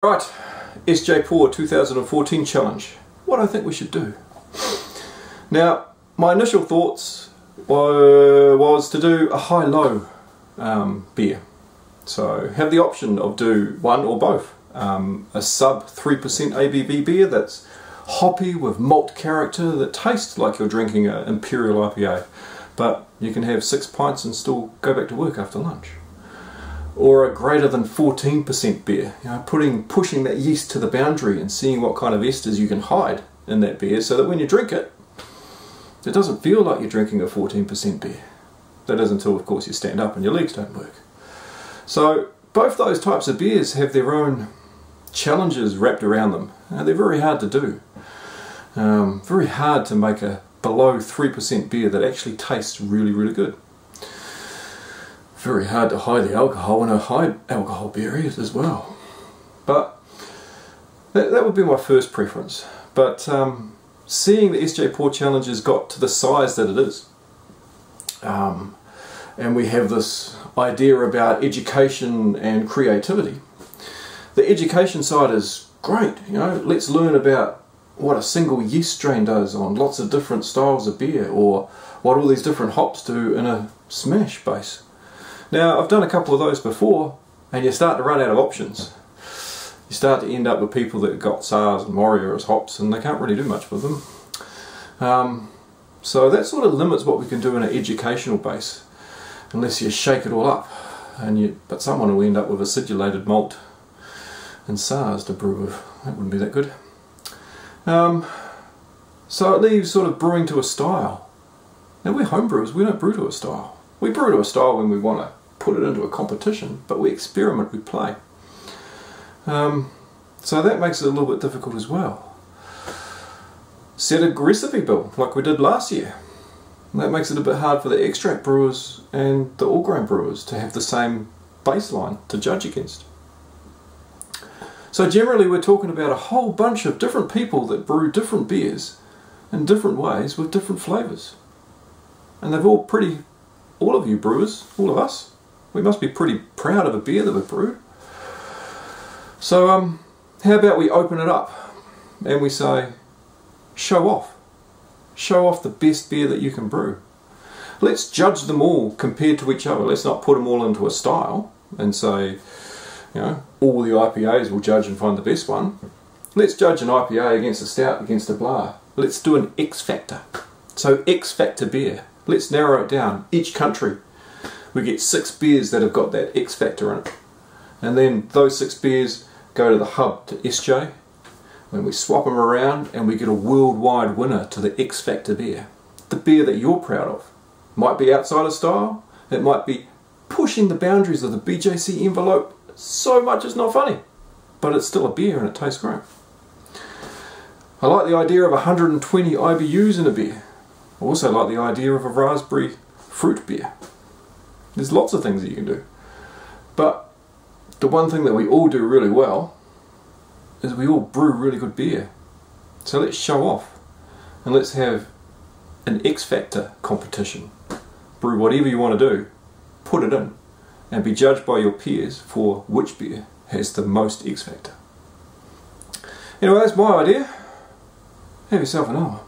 Right, SJ4 2014 challenge. What I think we should do. Now, my initial thoughts was to do a high-low beer. So have the option of do one or both. A sub 3% ABV beer that's hoppy with malt character that tastes like you're drinking an Imperial IPA, but you can have 6 pints and still go back to work after lunch. Or a greater than 14% beer, pushing that yeast to the boundary and seeing what kind of esters you can hide in that beer so that when you drink it, it doesn't feel like you're drinking a 14% beer. That is until, of course, you stand up and your legs don't work. So both those types of beers have their own challenges wrapped around them. They're very hard to do. Very hard to make a below 3% beer that actually tastes really, really good. Very hard to hide the alcohol in a high alcohol beer as well. But that would be my first preference. But seeing the SJ4 challenge has got to the size that it is, and we have this idea about education and creativity. The education side is great, let's learn about what a single yeast strain does on lots of different styles of beer, or what all these different hops do in a smash base. Now, I've done a couple of those before, and you start to run out of options. You start to end up with people that got Saaz and Moria as hops, and they can't really do much with them. So that sort of limits what we can do in an educational base, unless you shake it all up. But someone will end up with acidulated malt and Saaz to brew with. That wouldn't be that good. So it leaves sort of brewing to a style. Now, we're homebrewers, we don't brew to a style. We brew to a style when we want to put it into a competition, but we experiment, we play. So that makes it a little bit difficult as well. Set a recipe bill, like we did last year. And that makes it a bit hard for the extract brewers and the all-grain brewers to have the same baseline to judge against. So generally we're talking about a whole bunch of different people that brew different beers in different ways with different flavours. And they've all of you brewers, all of us, we must be pretty proud of a beer that we've brewed. So how about we open it up and we say, show off. Show off the best beer that you can brew. Let's judge them all compared to each other. Let's not put them all into a style and say, all the IPAs will judge and find the best one. Let's judge an IPA against a stout, against a blah. Let's do an X factor. So X factor beer. Let's narrow it down. Each country, we get 6 beers that have got that X factor in it. And then those 6 beers go to the hub, to SJ, when we swap them around and we get a worldwide winner to the X factor beer. The beer that you're proud of. Might be outside of style, it might be pushing the boundaries of the BJC envelope so much it's not funny, but it's still a beer and it tastes great. I like the idea of 120 IBUs in a beer. I also like the idea of a raspberry fruit beer. There's lots of things that you can do. But the one thing that we all do really well is we all brew really good beer. So let's show off and let's have an X Factor competition. Brew whatever you want to do, put it in, and be judged by your peers for which beer has the most X Factor. Anyway, that's my idea. Have yourself an hour.